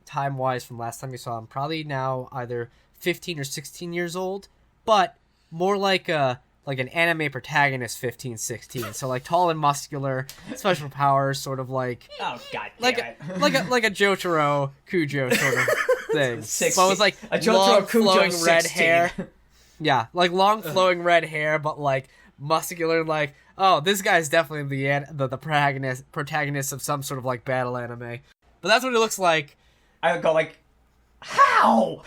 time-wise from last time you saw him, probably now either 15 or 16 years old, but more like an anime protagonist 15, 16. So, like, tall and muscular, special powers, sort of like... Oh, god damn like it. like a Jotaro Kujo sort of thing. 16. But with, like, A Jotaro long, Kujo flowing 16. red hair. Yeah, like, long, flowing red hair, but, like, muscular, like... Oh, this guy's definitely the protagonist of some sort of, like, battle anime. But that's what it looks like. I would go like, how?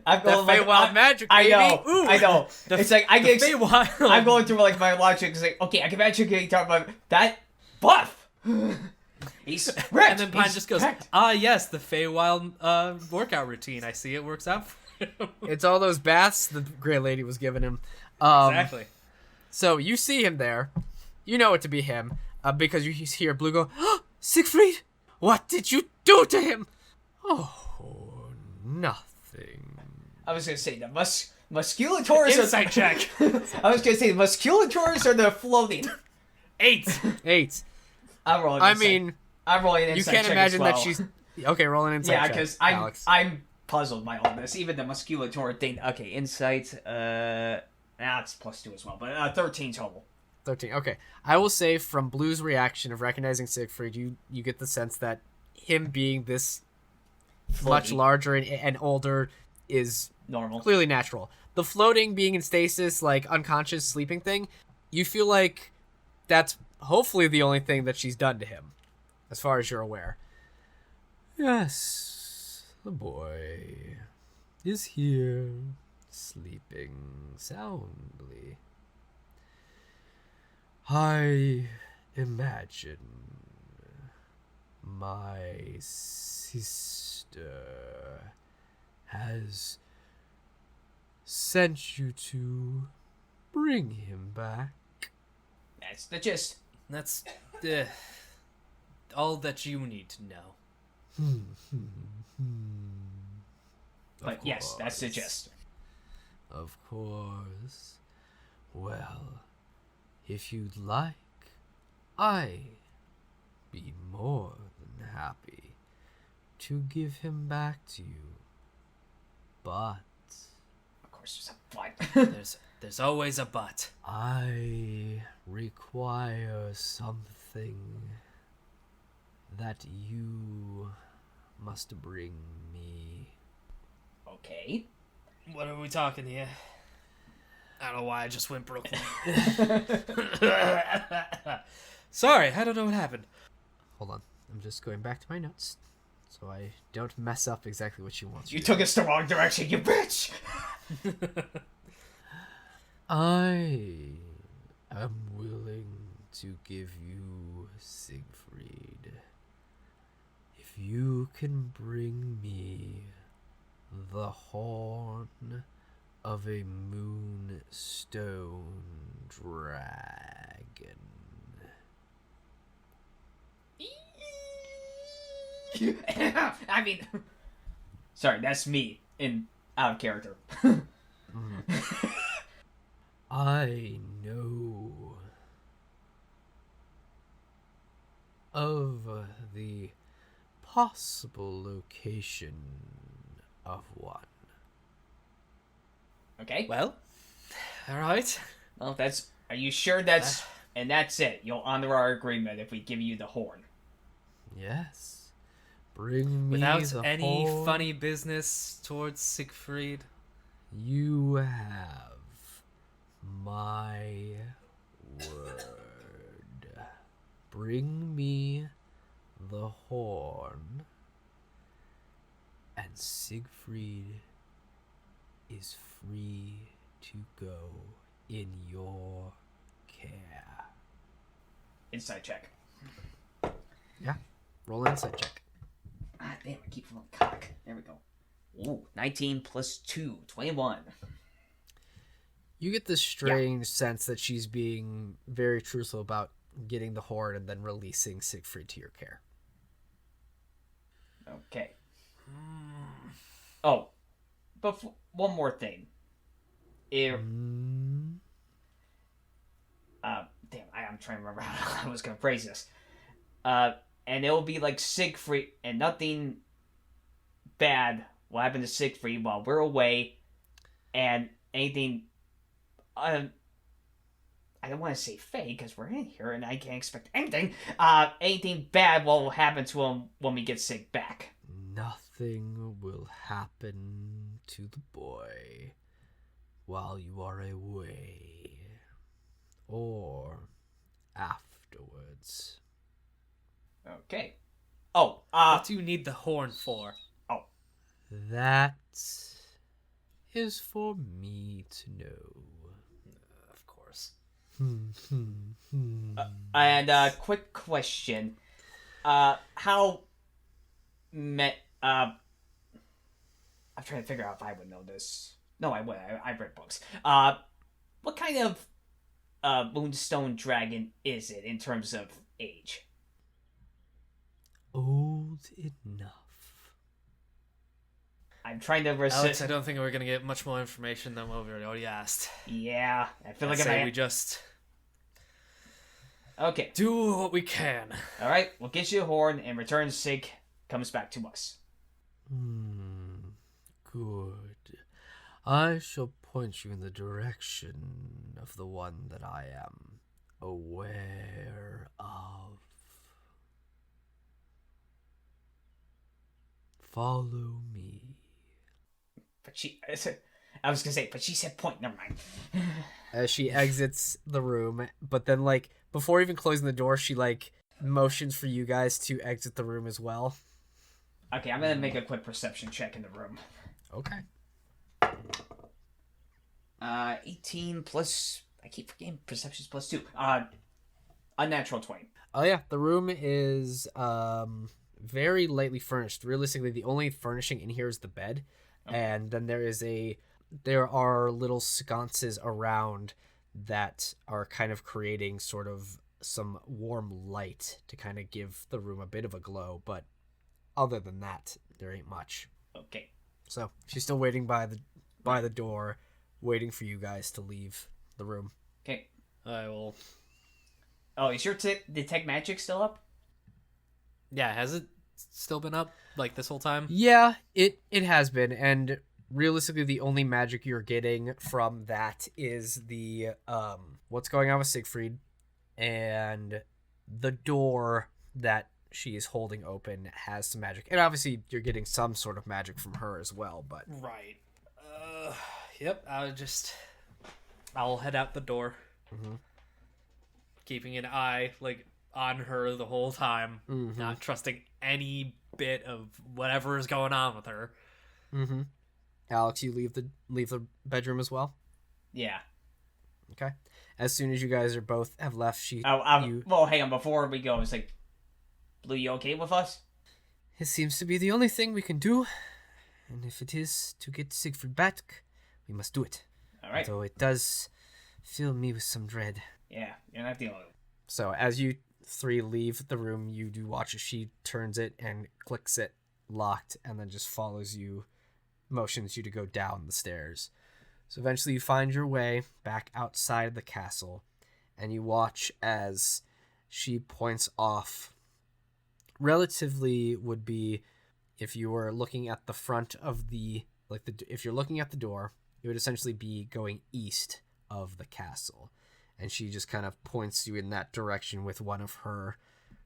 I'm That going like, Feywild magic, I baby. know, Ooh. I know. It's like I get. Feywild. I'm going through like my logic. It's like, okay, I can imagine getting talking about that buff. He's ripped. And then Pine He's just goes, packed. yes, the Feywild workout routine. I see it works out for him. It's all those baths the Grey Lady was giving him. Exactly. So you see him there. You know it to be him because you hear Blue go, "Oh, Siegfried, what did you do to him?" "Oh, nothing." I was gonna say Musculators Insight check. I was gonna say musculators or the floating. 8. 8. I'm rolling. I insight. mean, I'm rolling an you insight can't check imagine as well. that she's... Okay, roll an insight Yeah, check, because Alex. I'm puzzled by all this. Even the musculator thing. Okay, insight. It's +2 as well, but 13 total. 13. Okay. I will say from Blue's reaction of recognizing Siegfried, you get the sense that him being this much larger and older is Normal. clearly natural. The floating, being in stasis, like unconscious sleeping thing, you feel like that's hopefully the only thing that she's done to him, as far as you're aware. Yes, the boy is here, sleeping soundly. I imagine my sister has sent you to bring him back. That's the gist. That's all that you need to know. But yes, that's the gist. Of course. Well, if you'd like, I'd be more than happy to give him back to you. But Of course, there's a but. There's always a but. I require something that you must bring me. Okay. What are we talking here? I don't know why I just went Brooklyn. Sorry, I don't know what happened. Hold on. I'm just going back to my notes so I don't mess up exactly what she wants. You took us the wrong direction, you bitch! I am willing to give you Siegfried if you can bring me the horn of a moonstone dragon. I mean, sorry, that's me out of character. I know of the possible location of one. Okay. Well, all right. Well, that's. Are you sure that's? And that's it. You'll honor our agreement if we give you the horn. Yes. Bring me Without the any horn. funny business towards Siegfried. You have my word. Bring me the horn, and Siegfried is free to go in your care. Insight check. Yeah. Roll an insight check. Ah, damn, I keep falling cock. There we go. Ooh, 19 plus 2, 21. You get this strange sense that she's being very truthful about getting the horn and then releasing Siegfried to your care. Okay. Oh, but one more thing. If damn, I'm trying to remember how I was gonna phrase this. And it'll be like Siegfried, and nothing bad will happen to Siegfried while we're away, and anything. I don't want to say fake because we're in here and I can't expect anything. Anything bad will happen to him when we get Sig back. Nothing will happen to the boy while you are away or afterwards. Okay. Oh, What do you need the horn for? Oh. That is for me to know. Of course. And quick question. How I'm trying to figure out if I would know this. No, I would. I've read books. What kind of moonstone dragon is it in terms of age? Old enough. I'm trying to Alex, resist. I don't think we're gonna get much more information than what we already asked. Yeah, I feel like We just Okay. do what we can. All right, we'll get you a horn and return Sig comes back to us. Good. I shall point you in the direction of the one that I am aware of. Follow me. But I was gonna say, but she said point. Never mind. As she exits the room, but then, like, before even closing the door, she, like, motions for you guys to exit the room as well. Okay, I'm gonna make a quick perception check in the room. Okay. 18 plus. I keep forgetting perception's plus 2. Unnatural 20. Oh yeah, the room is very lightly furnished. Realistically, the only furnishing in here is the bed, and then there are little sconces around that are kind of creating sort of some warm light to kind of give the room a bit of a glow, but other than that, there ain't much. Okay. So she's still waiting by the door, waiting for you guys to leave the room. Okay. I will. Oh, is your detect magic still up? Yeah, has it still been up like this whole time? Yeah, it has been, and realistically, the only magic you're getting from that is the what's going on with Siegfried, and the door that she is holding open has some magic, and obviously you're getting some sort of magic from her as well. But Right. Yep. I'll head out the door, keeping an eye on her the whole time, not trusting any bit of whatever is going on with her. Alex, you leave the bedroom as well. Yeah. Okay. As soon as you guys are both have left, Well, hang on. Before we go, it's like, Blue, you okay with us? It seems to be the only thing we can do, and if it is to get Siegfried back, we must do it. All right. Although it does fill me with some dread. Yeah, you're not the only one. So as you three leave the room, you do watch as she turns it and clicks it locked, and then just follows you, motions you to go down the stairs. So eventually you find your way back outside the castle, and you watch as she points off. Relatively would be if you were looking at the front of if you're looking at the door, it would essentially be going east of the castle, and she just kind of points you in that direction with one of her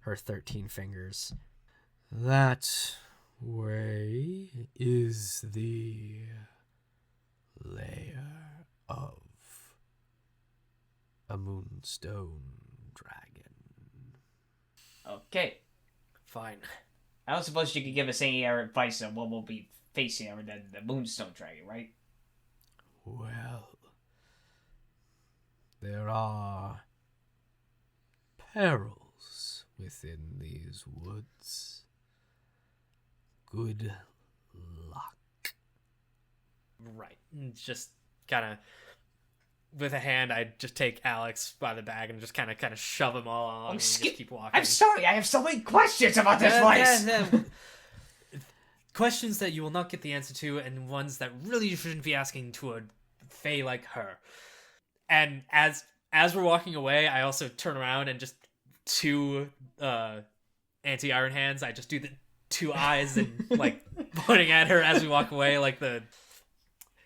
13 fingers. That way is the lair of a moonstone dragon. Okay. Fine. I don't suppose you could give us any advice on what we'll be facing over the Moonstone Dragon, right? Well, there are perils within these woods. Good luck. Right. It's just kind of with a hand, I just take Alex by the bag and just kind of shove him all along and just keep walking. I'm sorry, I have so many questions about this place. Questions that you will not get the answer to, and ones that really you shouldn't be asking to a fae like her. And as we're walking away, I also turn around and just two anti-iron hands. I just do the two eyes and pointing at her as we walk away, like the.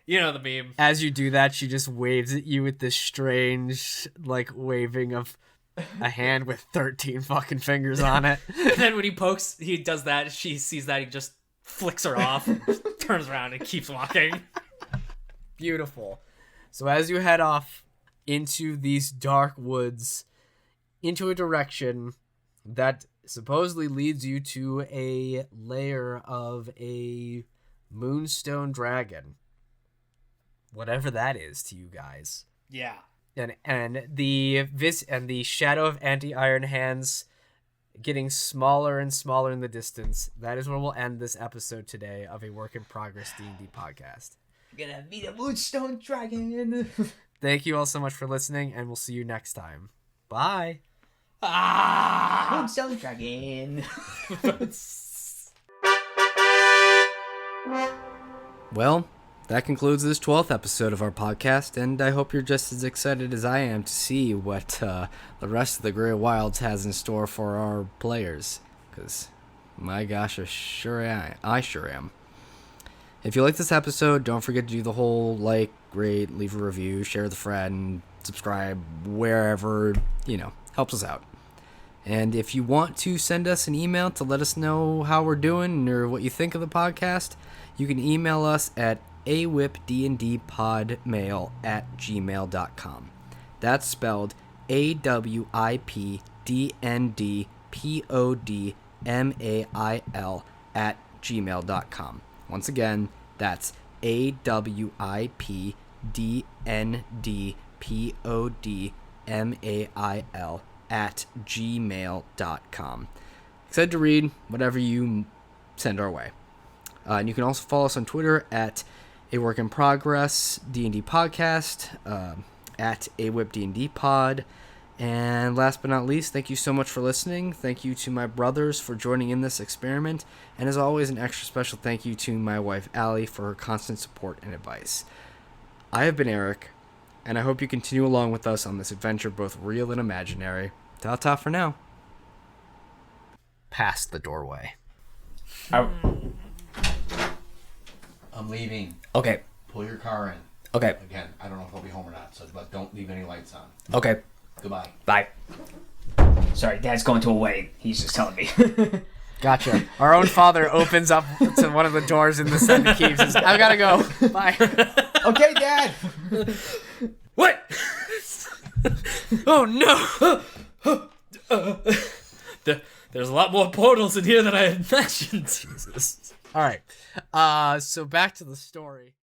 You know the meme. As you do that, she just waves at you with this strange, waving of a hand with 13 fucking fingers on it. And then when he does that, she sees that, he just flicks her off, and turns around and keeps walking. Beautiful. So as you head off into these dark woods, into a direction that supposedly leads you to a lair of a moonstone dragon. Whatever that is to you guys. Yeah. And the shadow of anti-iron hands getting smaller and smaller in the distance. That is where we'll end this episode today of a Work in Progress D&D podcast. We're gonna meet a Moonstone Dragon. Thank you all so much for listening, and we'll see you next time. Bye. Moonstone Dragon. Well, that concludes this 12th episode of our podcast, and I hope you're just as excited as I am to see what the rest of the Great Wilds has in store for our players. Because, my gosh, I sure am. If you like this episode, don't forget to do the whole like, rate, leave a review, share with a friend, subscribe, wherever, helps us out. And if you want to send us an email to let us know how we're doing or what you think of the podcast, you can email us at awipdndpodmail@gmail.com. That's spelled awipdndpodmail@gmail.com. Once again, that's awipdndpodmail@gmail.com. Excited to read whatever you send our way. And you can also follow us on Twitter at A Work in Progress D&D Podcast, at awipdndpod. And last but not least, thank you so much for listening. Thank you to my brothers for joining in this experiment. And as always, an extra special thank you to my wife, Allie, for her constant support and advice. I have been Eric, and I hope you continue along with us on this adventure, both real and imaginary. Ta-ta for now. Past the doorway. I'm leaving. okay. Pull your car in. Okay. Again, I don't know if I'll be home or not, but don't leave any lights on. Okay. Goodbye. Bye. Sorry, Dad's going to a wedding. He's just telling me. Gotcha. Our own father opens up to one of the doors in the set of keys and says, I gotta go. Bye. Okay, Dad. What? Oh no! There's a lot more portals in here than I had imagined. Jesus. All right. So back to the story.